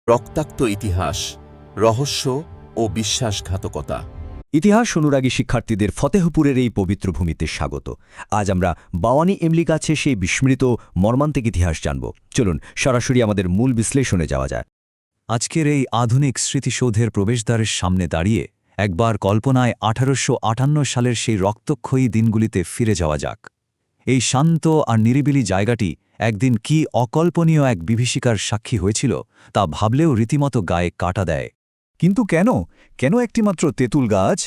রক্তাক্ত ইতিহাস, রহস্য ও বিশ্বাসঘাতকতা। ইতিহাস অনুরাগী শিক্ষার্থীদের ফতেহপুরের এই পবিত্র ভূমিতে স্বাগত। আজ আমরা বাওয়ানি এমলি কাছে সেই বিস্মৃত মর্মান্তিক ইতিহাস জানব। চলুন সরাসরি আমাদের মূল বিশ্লেষণে যাওয়া যায়। আজকের এই আধুনিক স্মৃতিসৌধের প্রবেশদ্বারের সামনে দাঁড়িয়ে একবার কল্পনায় 1858 সালের সেই রক্তক্ষয়ী দিনগুলিতে ফিরে যাওয়া যাক। এই শান্ত আর নিরিবিলি জায়গাটি একদিন কি অকল্পনীয় এক বিভীষিকার সাক্ষী হয়েছিল তা ভাবলেও রীতিমতো গায়ে কাটা দেয়। কিন্তু কেন একটিমাত্র তেঁতুল গাছ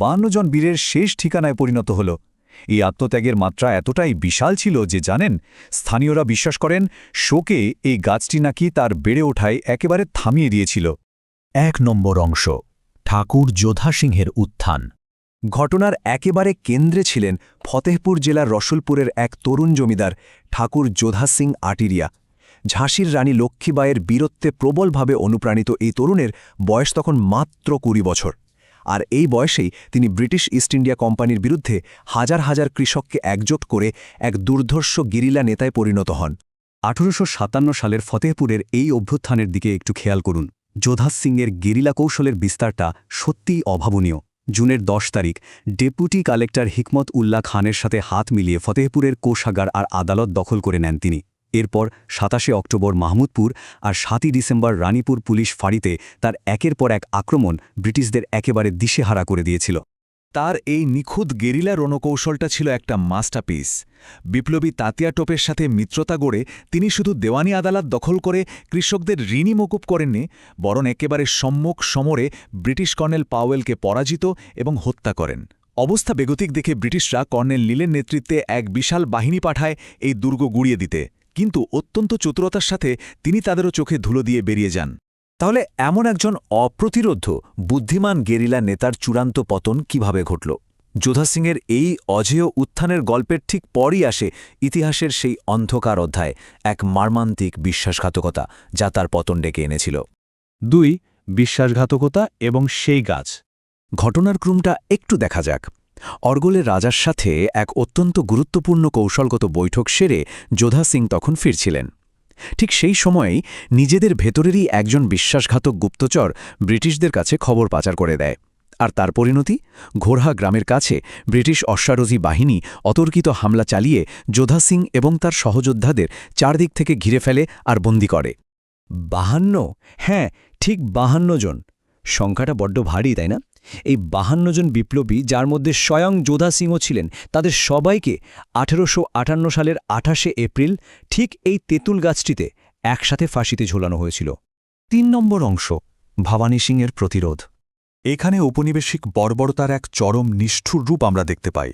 52 জন বীরের শেষ ঠিকানায় পরিণত হল? এই আত্মত্যাগের মাত্রা এতটাই বিশাল ছিল যে জানেন, স্থানীয়রা বিশ্বাস করেন শোকে এই গাছটি নাকি তার বেড়ে ওঠায় একেবারে থামিয়ে দিয়েছিল। 1 নম্বর অংশ, ঠাকুর যোধা সিংহের উত্থান। ঘটনার একেবারে কেন্দ্রে ছিলেন ফতেহপুর জেলার রসুলপুরের এক তরুণ জমিদার ঠাকুর যোধা সিং আটিরিয়া। ঝাঁসির রানী লক্ষ্মীবাইয়ের বীরত্বে প্রবলভাবে অনুপ্রাণিত এই তরুণের বয়স তখন মাত্র 20 বছর। আর এই বয়সেই তিনি ব্রিটিশ ইস্ট ইন্ডিয়া কোম্পানির বিরুদ্ধে হাজার হাজার কৃষককে একজোট করে এক দুর্ধর্ষ গেরিলা নেতায় পরিণত হন। 1857 সালের ফতেহপুরের এই অভ্যুত্থানের দিকে একটু খেয়াল করুন। যোধা সিংয়ের গেরিলা কৌশলের বিস্তারটা সত্যিই অভাবনীয়। জুনের 10 তারিখ ডেপুটি কালেক্টর হিকমত উল্লাহ খানের সাথে হাত মিলিয়ে ফতেহপুরের কোষাগার আর আদালত দখল করে নেন তিনি। এরপর 27 অক্টোবর মাহমুদপুর আর 7 ডিসেম্বর রানীপুর পুলিশ ফাঁড়িতে তার একের পর এক আক্রমণ ব্রিটিশদের একেবারে দিশেহারা করে দিয়েছিল। তার এই নিখুঁত গেরিলা রণকৌশলটা ছিল একটা মাস্টারপিস। বিপ্লবী তাতিয়া টোপের সাথে মিত্রতা গড়ে তিনি শুধু দেওয়ানি আদালত দখল করে কৃষকদের ঋণই মকুব করেননি, বরং একেবারে সম্মুখ সমরে ব্রিটিশ কর্নেল পাওয়েলকে পরাজিত এবং হত্যা করেন। অবস্থা বেগতিক দেখে ব্রিটিশরা কর্নেল নীলের নেতৃত্বে এক বিশাল বাহিনী পাঠায় এই দুর্গ গুড়িয়ে দিতে, কিন্তু অত্যন্ত চতুরতার সাথে তিনি তাদেরও চোখে ধুলো দিয়ে বেরিয়ে যান। তাহলে এমন একজন অপ্রতিরোধ্য বুদ্ধিমান গেরিলা নেতার চূড়ান্ত পতন কিভাবে ঘটল? যোধা সিংয়ের এই অজেয় উত্থানের গল্পের ঠিক পরই আসে ইতিহাসের সেই অন্ধকার অধ্যায়, এক মর্মান্তিক বিশ্বাসঘাতকতা যা তার পতন ডেকে এনেছিল। 2. বিশ্বাসঘাতকতা এবং সেই গাছ। ঘটনার ক্রমটা একটু দেখা যাক। অর্গলের রাজার সাথে এক অত্যন্ত গুরুত্বপূর্ণ কৌশলগত বৈঠক সেরে যোধা সিং তখন ফিরছিলেন। ঠিক সেই সময়েই নিজেদের ভেতরেরই একজন বিশ্বাসঘাতক গুপ্তচর ব্রিটিশদের কাছে খবর পাচার করে দেয়। আর তার পরিণতি, ঘোরহা গ্রামের কাছে ব্রিটিশ অশ্বারোহী বাহিনী অতর্কিত হামলা চালিয়ে যোধা সিং এবং তার সহযোদ্ধাদের চারদিক থেকে ঘিরে ফেলে আর বন্দী করে। 52? হ্যাঁ, ঠিক 52 জন। সংখ্যাটা বড্ড ভারী, তাই না? এই 52 জন বিপ্লবী, যার মধ্যে স্বয়ং যোধা সিংও ছিলেন, তাদের সবাইকে 1858 সালের 28 এপ্রিল ঠিক এই তেঁতুল গাছটিতে একসাথে ফাঁসিতে ঝোলানো হয়েছিল। 3 নম্বর অংশ, ভবানী সিংয়ের প্রতিরোধ। এখানে ঔপনিবেশিক বর্বরতার এক চরম নিষ্ঠুর রূপ আমরা দেখতে পাই।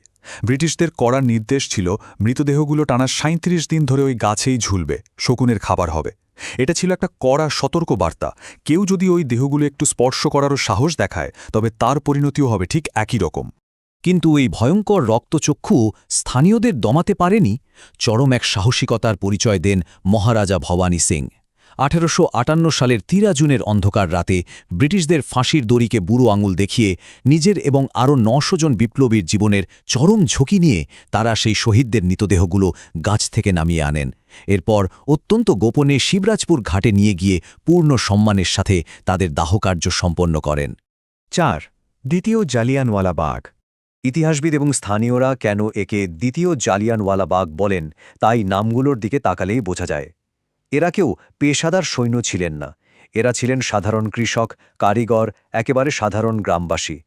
ব্রিটিশদের করার নির্দেশ ছিল মৃতদেহগুলো টানা 37 দিন ধরে ওই গাছেই ঝুলবে, শকুনের খাবার হবে। এটা ছিল একটা কড়া সতর্ক বার্তা। কেউ যদি ওই দেহগুলো একটু স্পর্শ করারও সাহস দেখায়, তবে তার পরিণতিও হবে ঠিক একই রকম। কিন্তু এই ভয়ঙ্কর রক্তচক্ষু স্থানীয়দের দমাতে পারেনি। চরম এক সাহসিকতার পরিচয় দেন মহারাজা ভবানী সিং। 1858 সালের 13 জুনের অন্ধকার রাতে ব্রিটিশদের ফাঁসির দড়িকে বুড়ো আঙুল দেখিয়ে নিজের এবং আরও 900 জন বিপ্লবীর জীবনের চরম ঝুঁকি নিয়ে তারা সেই শহীদদের মৃতদেহগুলো গাছ থেকে নামিয়ে আনেন। এরপর অত্যন্ত গোপনে শিবরাজপুর ঘাটে নিয়ে গিয়ে পূর্ণ সম্মানের সাথে তাদের দাহকার্য সম্পন্ন করেন। 4. দ্বিতীয় জালিয়ানওয়ালা বাগ। ইতিহাসবিদ এবং স্থানীয়রা কেন একে দ্বিতীয় জালিয়ানওয়ালা বাগ বলেন, তাই নামগুলোর দিকে তাকালেই বোঝা যায়। এরা কেউ পেশাদার সৈন্য ছিলেন না। এরা ছিলেন সাধারণ কৃষক, কারিগর, একেবারে সাধারণ গ্রামবাসী।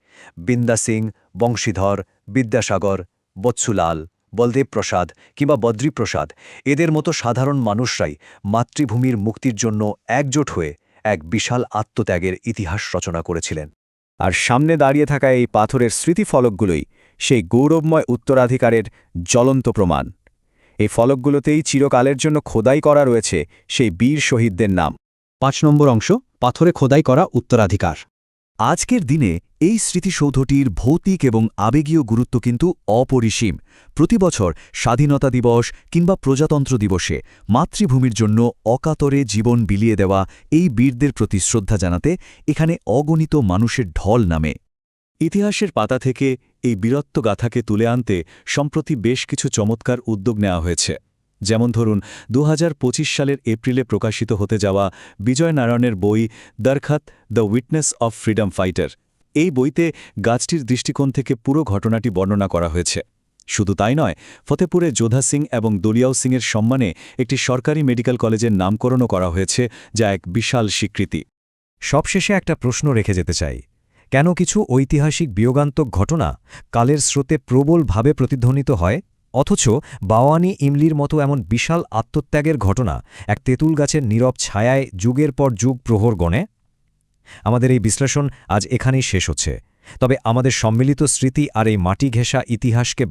বিন্দা সিং, বংশীধর, বিদ্যাসাগর, বৎসুলাল, বলদেব প্রসাদ কিংবা বদ্রীপ্রসাদ, এদের মতো সাধারণ মানুষরাই মাতৃভূমির মুক্তির জন্য একজোট হয়ে এক বিশাল আত্মত্যাগের ইতিহাস রচনা করেছিলেন। আর সামনে দাঁড়িয়ে থাকা এই পাথরের স্মৃতিফলকগুলোই সেই গৌরবময় উত্তরাধিকারের জ্বলন্ত প্রমাণ। এই ফলকগুলোতেই চিরকালের জন্য খোদাই করা রয়েছে সেই বীর শহীদদের নাম। 5 নম্বর অংশ, পাথরে খোদাই করা উত্তরাধিকার। আজকের দিনে এই স্মৃতিসৌধটির ভৌতিক এবং আবেগীয় গুরুত্ব কিন্তু অপরিসীম। প্রতি বছর স্বাধীনতা দিবস কিংবা প্রজাতন্ত্র দিবসে মাতৃভূমির জন্য অকাতরে জীবন বিলিয়ে দেওয়া এই বীরদের প্রতি শ্রদ্ধা জানাতে এখানে অগণিত মানুষের ঢল নামে। ইতিহাসের পাতা থেকে এই বীরত্বগাথাকে তুলে আনতে সম্প্রতি বেশ কিছু চমৎকার উদ্যোগ নেওয়া হয়েছে। যেমন ধরুন 2025 সালের এপ্রিলে প্রকাশিত হতে যাওয়া বিজয় নারায়ণের বই দরখাত the witness of freedom fighter. এই বইতে গাছটির দৃষ্টিকোণ থেকে পুরো ঘটনাটি বর্ণনা করা হয়েছে। শুধু তাই নয়, ফতেপুরে যোধা সিং এবং দলিয়াও সিংয়ের সম্মানে একটি সরকারি মেডিকেল কলেজের নামকরণও করা হয়েছে, যা এক বিশাল স্বীকৃতি। সবশেষে একটা প্রশ্ন রেখে যেতে চাই, কেন কিছু ঐতিহাসিক বিয়োগান্তক ঘটনা কালের স্রোতে প্রবলভাবে প্রতিধ্বনিত হয়, অথচ বাওয়ানি ইমলির মতো এমন বিশাল আত্মত্যাগের ঘটনা এক তেঁতুল গাছের নীরব ছায়ায় যুগের পর যুগ প্রহর গণে? আমাদের এই বিশ্লেষণ আজ এখানেই শেষ হচ্ছে, তবে আমাদের সম্মিলিত স্মৃতি আর এই মাটি ঘেঁষা ইতিহাসকে